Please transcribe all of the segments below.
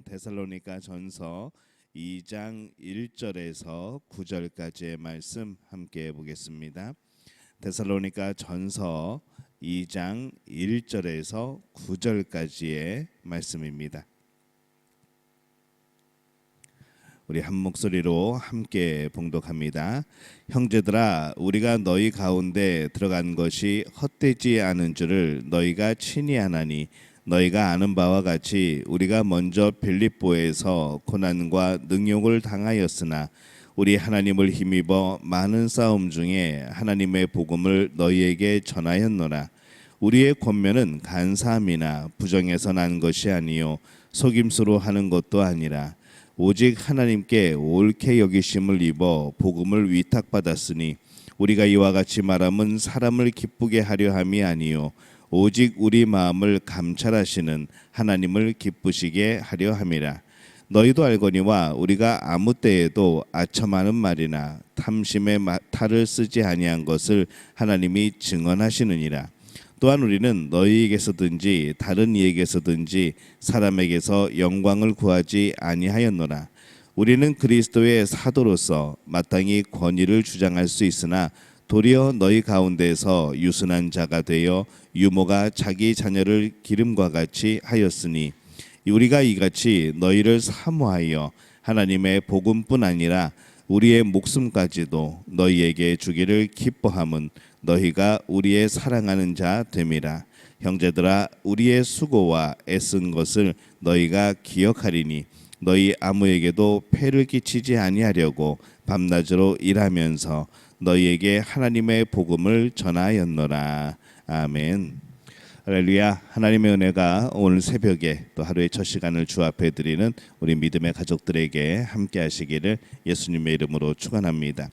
데살로니가 전서 2장 1절에서 9절까지의 말씀 함께 보겠습니다. 데살로니가 전서 2장 1절에서 9절까지의 말씀입니다. 우리 한 목소리로 함께 봉독합니다. 형제들아, 우리가 너희 가운데 들어간 것이 헛되지 않은 줄을 너희가 친히 아나니, 너희가 아는 바와 같이 우리가 먼저 빌립보에서 고난과 능욕을 당하였으나 우리 하나님을 힘입어 많은 싸움 중에 하나님의 복음을 너희에게 전하였노라. 우리의 권면은 간사함이나 부정에서 난 것이 아니요 속임수로 하는 것도 아니라 오직 하나님께 옳게 여기심을 입어 복음을 위탁받았으니 우리가 이와 같이 말함은 사람을 기쁘게 하려 함이 아니요 오직 우리 마음을 감찰하시는 하나님을 기쁘시게 하려 함이라. 너희도 알거니와 우리가 아무 때에도 아첨하는 말이나 탐심의 탈을 쓰지 아니한 것을 하나님이 증언하시느니라. 또한 우리는 너희에게서든지 다른 이에게서든지 사람에게서 영광을 구하지 아니하였노라. 우리는 그리스도의 사도로서 마땅히 권위를 주장할 수 있으나 도리어 너희 가운데서 유순한 자가 되어 유모가 자기 자녀를 기름과 같이 하였으니 우리가 이같이 너희를 사모하여 하나님의 복음뿐 아니라 우리의 목숨까지도 너희에게 주기를 기뻐함은 너희가 우리의 사랑하는 자 됨이라. 형제들아, 우리의 수고와 애쓴 것을 너희가 기억하리니 너희 아무에게도 폐를 끼치지 아니하려고 밤낮으로 일하면서 너희에게 하나님의 복음을 전하였노라. 아멘. 할렐루야. 하나님의 은혜가 오늘 새벽에 또 하루의 첫 시간을 주 앞에 드리는 우리 믿음의 가족들에게 함께 하시기를 예수님의 이름으로 축원합니다.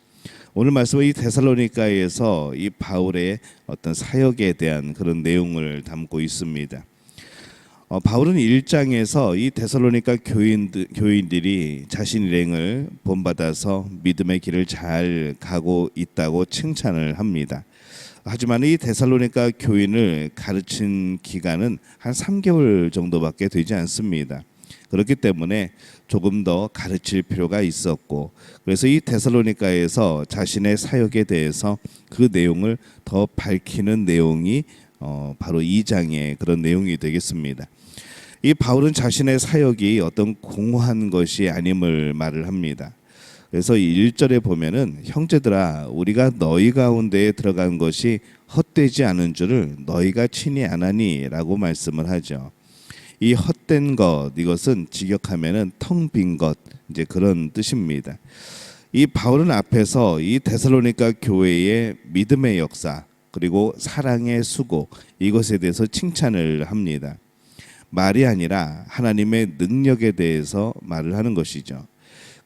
오늘 말씀은 이 데살로니가에서 이 바울의 어떤 사역에 대한 그런 내용을 담고 있습니다. 바울은 1장에서 이 데살로니가 교인들이 자신 일행을 본받아서 믿음의 길을 잘 가고 있다고 칭찬을 합니다. 하지만 이 데살로니가 교인을 가르친 기간은 한 3개월 정도밖에 되지 않습니다. 그렇기 때문에 조금 더 가르칠 필요가 있었고, 그래서 이 데살로니가에서 자신의 사역에 대해서 그 내용을 더 밝히는 내용이 바로 2장의 그런 내용이 되겠습니다. 이 바울은 자신의 사역이 어떤 공허한 것이 아님을 말을 합니다. 그래서 1절에 보면은 형제들아, 우리가 너희 가운데에 들어간 것이 헛되지 않은 줄을 너희가 친히 아나니 라고 말씀을 하죠. 이 헛된 것, 이것은 직역하면은 텅 빈 것, 이제 그런 뜻입니다. 이 바울은 앞에서 이 데살로니가 교회의 믿음의 역사 그리고 사랑의 수고, 이것에 대해서 칭찬을 합니다. 말이 아니라 하나님의 능력에 대해서 말을 하는 것이죠.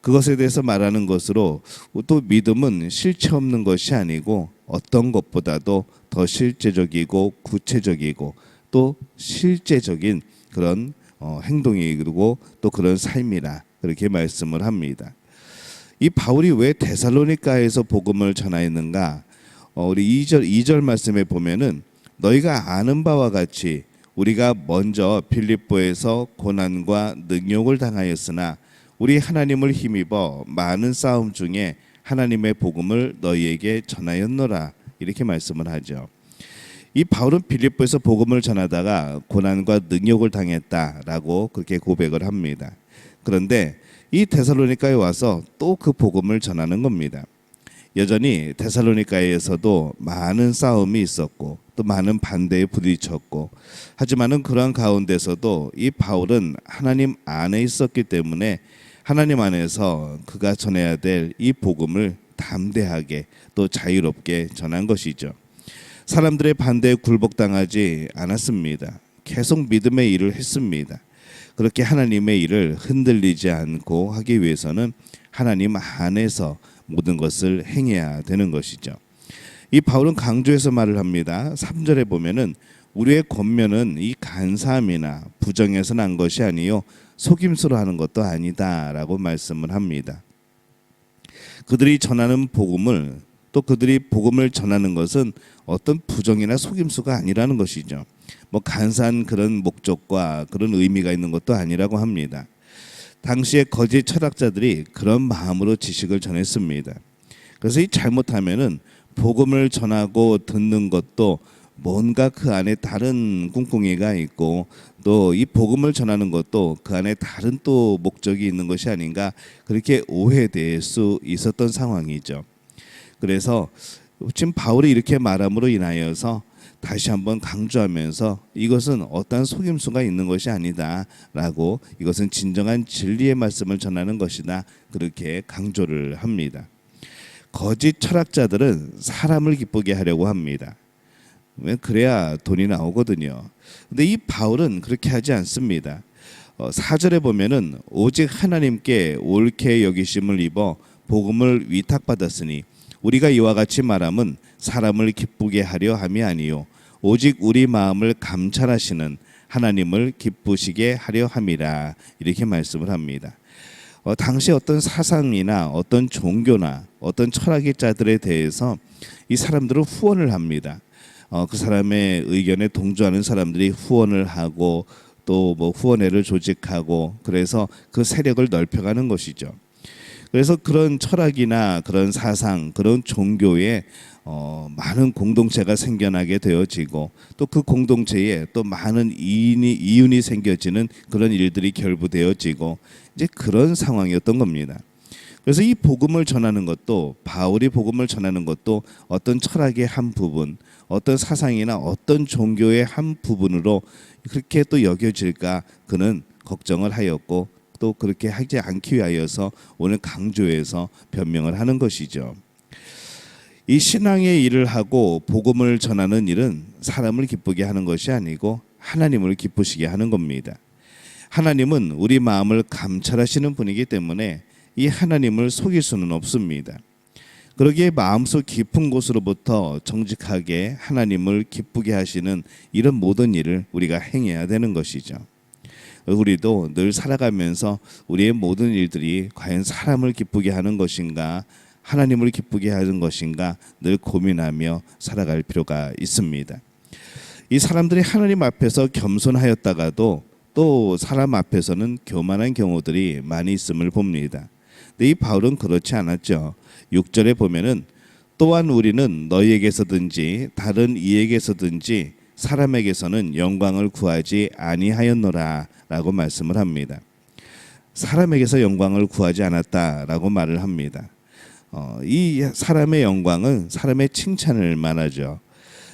그것에 대해서 말하는 것으로 또 믿음은 실체 없는 것이 아니고 어떤 것보다도 더 실제적이고 구체적이고 또 실제적인 그런 행동이고 또 그런 삶이라 그렇게 말씀을 합니다. 이 바울이 왜 데살로니가에서 복음을 전하였는가? 우리 2절 말씀에 보면은 너희가 아는 바와 같이 우리가 먼저 빌립보에서 고난과 능욕을 당하였으나 우리 하나님을 힘입어 많은 싸움 중에 하나님의 복음을 너희에게 전하였노라, 이렇게 말씀을 하죠. 이 바울은 빌립보에서 복음을 전하다가 고난과 능욕을 당했다라고 그렇게 고백을 합니다. 그런데 이 데살로니가에 와서 또 그 복음을 전하는 겁니다. 여전히 데살로니가에서도 많은 싸움이 있었고 또 많은 반대에 부딪혔고, 하지만은 그러한 가운데서도 이 바울은 하나님 안에 있었기 때문에 하나님 안에서 그가 전해야 될 이 복음을 담대하게 또 자유롭게 전한 것이죠. 사람들의 반대에 굴복당하지 않았습니다. 계속 믿음의 일을 했습니다. 그렇게 하나님의 일을 흔들리지 않고 하기 위해서는 하나님 안에서 모든 것을 행해야 되는 것이죠. 이 바울은 강조해서 말을 합니다. 3절에 보면은 우리의 권면은 이 간사함이나 부정에서 난 것이 아니요 속임수로 하는 것도 아니다라고 말씀을 합니다. 그들이 전하는 복음을, 또 그들이 복음을 전하는 것은 어떤 부정이나 속임수가 아니라는 것이죠. 뭐 간사한 그런 목적과 그런 의미가 있는 것도 아니라고 합니다. 당시의 거짓 철학자들이 그런 마음으로 지식을 전했습니다. 그래서 이 잘못하면은 복음을 전하고 듣는 것도 뭔가 그 안에 다른 꿍꿍이가 있고 또 이 복음을 전하는 것도 그 안에 다른 또 목적이 있는 것이 아닌가, 그렇게 오해될 수 있었던 상황이죠. 그래서 지금 바울이 이렇게 말함으로 인하여서 다시 한번 강조하면서 이것은 어떠한 속임수가 있는 것이 아니다라고, 이것은 진정한 진리의 말씀을 전하는 것이다, 그렇게 강조를 합니다. 거짓 철학자들은 사람을 기쁘게 하려고 합니다. 왜? 그래야 돈이 나오거든요. 근데 이 바울은 그렇게 하지 않습니다. 4절에 보면은 오직 하나님께 옳게 여기심을 입어 복음을 위탁받았으니 우리가 이와 같이 말함은 사람을 기쁘게 하려 함이 아니요 오직 우리 마음을 감찰하시는 하나님을 기쁘시게 하려 함이라, 이렇게 말씀을 합니다. 당시 어떤 사상이나 어떤 종교나 어떤 철학의 자들에 대해서 이 사람들은 후원을 합니다. 그 사람의 의견에 동조하는 사람들이 후원을 하고 또 뭐 후원회를 조직하고, 그래서 그 세력을 넓혀가는 것이죠. 그래서 그런 철학이나 그런 사상, 그런 종교에 많은 공동체가 생겨나게 되어지고 또 그 공동체에 또 많은 이윤이 생겨지는 그런 일들이 결부되어지고 이제 그런 상황이었던 겁니다. 그래서 이 복음을 전하는 것도, 바울이 복음을 전하는 것도 어떤 철학의 한 부분, 어떤 사상이나 어떤 종교의 한 부분으로 그렇게 또 여겨질까 그는 걱정을 하였고 또 그렇게 하지 않기 위하여서 오늘 강조해서 변명을 하는 것이죠. 이 신앙의 일을 하고 복음을 전하는 일은 사람을 기쁘게 하는 것이 아니고 하나님을 기쁘시게 하는 겁니다. 하나님은 우리 마음을 감찰하시는 분이기 때문에 이 하나님을 속일 수는 없습니다. 그러기에 마음속 깊은 곳으로부터 정직하게 하나님을 기쁘게 하시는 이런 모든 일을 우리가 행해야 되는 것이죠. 우리도 늘 살아가면서 우리의 모든 일들이 과연 사람을 기쁘게 하는 것인가, 하나님을 기쁘게 하는 것인가 늘 고민하며 살아갈 필요가 있습니다. 이 사람들이 하나님 앞에서 겸손하였다가도 또 사람 앞에서는 교만한 경우들이 많이 있음을 봅니다. 근데 이 바울은 그렇지 않았죠. 6절에 보면은 또한 우리는 너희에게서든지 다른 이에게서든지 사람에게서는 영광을 구하지 아니하였노라 라고 말씀을 합니다. 사람에게서 영광을 구하지 않았다라고 말을 합니다. 이 사람의 영광은 사람의 칭찬을 말하죠.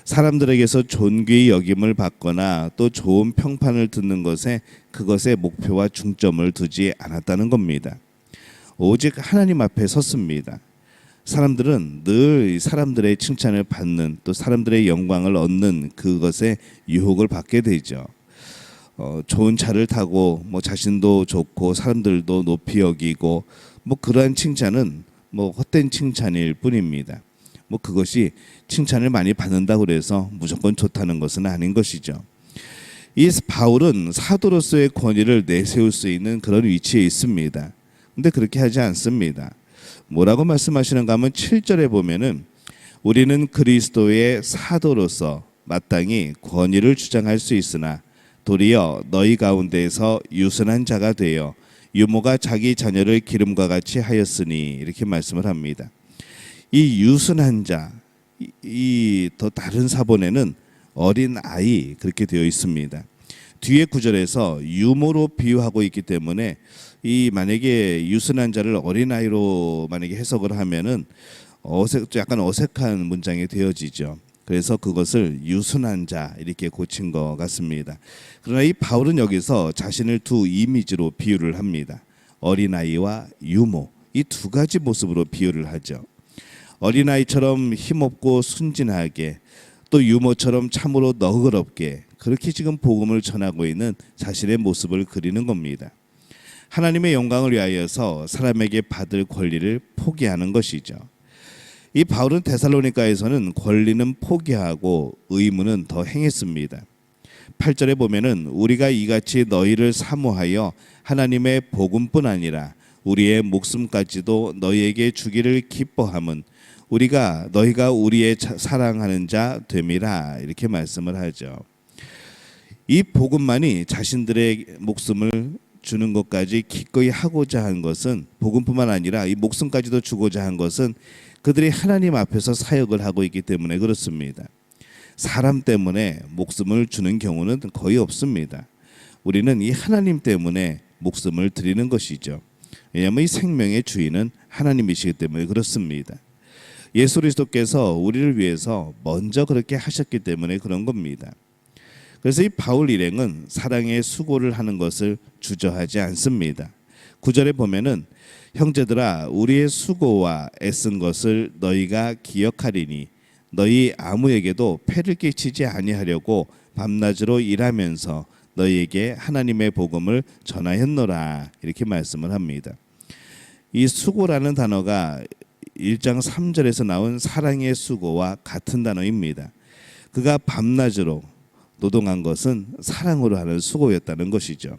사람들에게서 존귀히 여김을 받거나 또 좋은 평판을 듣는 것에 그것에 목표와 중점을 두지 않았다는 겁니다. 오직 하나님 앞에 섰습니다. 사람들은 늘 사람들의 칭찬을 받는, 또 사람들의 영광을 얻는 그것에 유혹을 받게 되죠. 좋은 차를 타고 뭐 자신도 좋고 사람들도 높이 여기고 뭐 그러한 칭찬은 뭐 헛된 칭찬일 뿐입니다. 뭐 그것이 칭찬을 많이 받는다고 해서 무조건 좋다는 것은 아닌 것이죠. 이 바울은 사도로서의 권위를 내세울 수 있는 그런 위치에 있습니다. 근데 그렇게 하지 않습니다. 뭐라고 말씀하시는가 하면 7절에 보면은 우리는 그리스도의 사도로서 마땅히 권위를 주장할 수 있으나 도리어 너희 가운데에서 유순한 자가 되어 유모가 자기 자녀를 기름과 같이 하였으니, 이렇게 말씀을 합니다. 이 유순한 자, 이 더 다른 사본에는 어린 아이 그렇게 되어 있습니다. 뒤에 구절에서 유모로 비유하고 있기 때문에 이 만약에 유순한 자를 어린 아이로 만약에 해석을 하면은 약간 어색한 문장이 되어지죠. 그래서 그것을 유순한 자 이렇게 고친 것 같습니다. 그러나 이 바울은 여기서 자신을 두 이미지로 비유를 합니다. 어린아이와 유모, 이 두 가지 모습으로 비유를 하죠. 어린아이처럼 힘없고 순진하게, 또 유모처럼 참으로 너그럽게, 그렇게 지금 복음을 전하고 있는 자신의 모습을 그리는 겁니다. 하나님의 영광을 위하여서 사람에게 받을 권리를 포기하는 것이죠. 이 바울은 데살로니가에서는 권리는 포기하고 의무는 더 행했습니다. 8절에 보면은 우리가 이같이 너희를 사모하여 하나님의 복음뿐 아니라 우리의 목숨까지도 너희에게 주기를 기뻐함은 너희가 우리의 사랑하는 자 됨이라, 이렇게 말씀을 하죠. 이 복음만이 자신들의 목숨을 주는 것까지 기꺼이 하고자 한 것은, 복음뿐만 아니라 이 목숨까지도 주고자 한 것은 그들이 하나님 앞에서 사역을 하고 있기 때문에 그렇습니다. 사람 때문에 목숨을 주는 경우는 거의 없습니다. 우리는 이 하나님 때문에 목숨을 드리는 것이죠. 왜냐하면 이 생명의 주인은 하나님이시기 때문에 그렇습니다. 예수 그리스도께서 우리를 위해서 먼저 그렇게 하셨기 때문에 그런 겁니다. 그래서 이 바울 일행은 사랑의 수고를 하는 것을 주저하지 않습니다. 9절에 보면은 형제들아 우리의 수고와 애쓴 것을 너희가 기억하리니 너희 아무에게도 폐를 끼치지 아니하려고 밤낮으로 일하면서 너희에게 하나님의 복음을 전하였노라, 이렇게 말씀을 합니다. 이 수고라는 단어가 1장 3절에서 나온 사랑의 수고와 같은 단어입니다. 그가 밤낮으로 노동한 것은 사랑으로 하는 수고였다는 것이죠.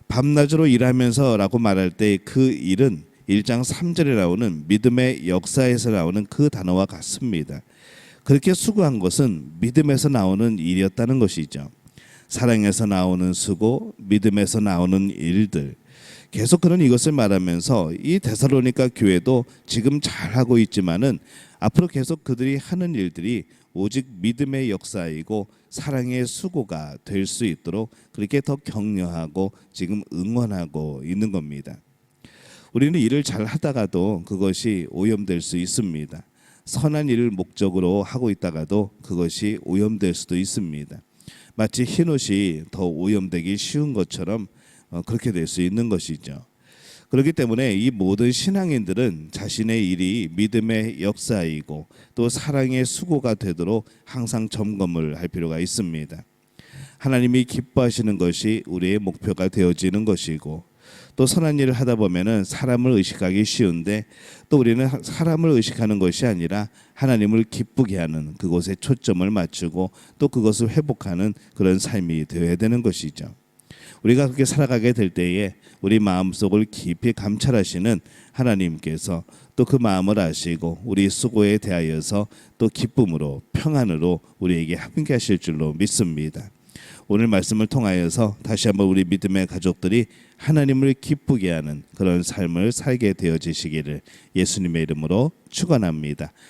밤낮으로 일하면서라고 말할 때 그 일은 1장 3절에 나오는 믿음의 역사에서 나오는 그 단어와 같습니다. 그렇게 수고한 것은 믿음에서 나오는 일이었다는 것이죠. 사랑에서 나오는 수고, 믿음에서 나오는 일들, 계속 그런 이것을 말하면서 이 데살로니가 교회도 지금 잘하고 있지만은 앞으로 계속 그들이 하는 일들이 오직 믿음의 역사이고 사랑의 수고가 될 수 있도록 그렇게 더 격려하고 지금 응원하고 있는 겁니다. 우리는 일을 잘 하다가도 그것이 오염될 수 있습니다. 선한 일을 목적으로 하고 있다가도 그것이 오염될 수도 있습니다. 마치 흰옷이 더 오염되기 쉬운 것처럼 그렇게 될 수 있는 것이죠. 그렇기 때문에 이 모든 신앙인들은 자신의 일이 믿음의 역사이고 또 사랑의 수고가 되도록 항상 점검을 할 필요가 있습니다. 하나님이 기뻐하시는 것이 우리의 목표가 되어지는 것이고 또 선한 일을 하다 보면은 사람을 의식하기 쉬운데 또 우리는 사람을 의식하는 것이 아니라 하나님을 기쁘게 하는 그곳에 초점을 맞추고 또 그것을 회복하는 그런 삶이 되어야 되는 것이죠. 우리가 그렇게 살아가게 될 때에 우리 마음속을 깊이 감찰하시는 하나님께서 또 그 마음을 아시고 우리 수고에 대하여서 또 기쁨으로 평안으로 우리에게 함께 하실 줄로 믿습니다. 오늘 말씀을 통하여서 다시 한번 우리 믿음의 가족들이 하나님을 기쁘게 하는 그런 삶을 살게 되어지시기를 예수님의 이름으로 축원합니다.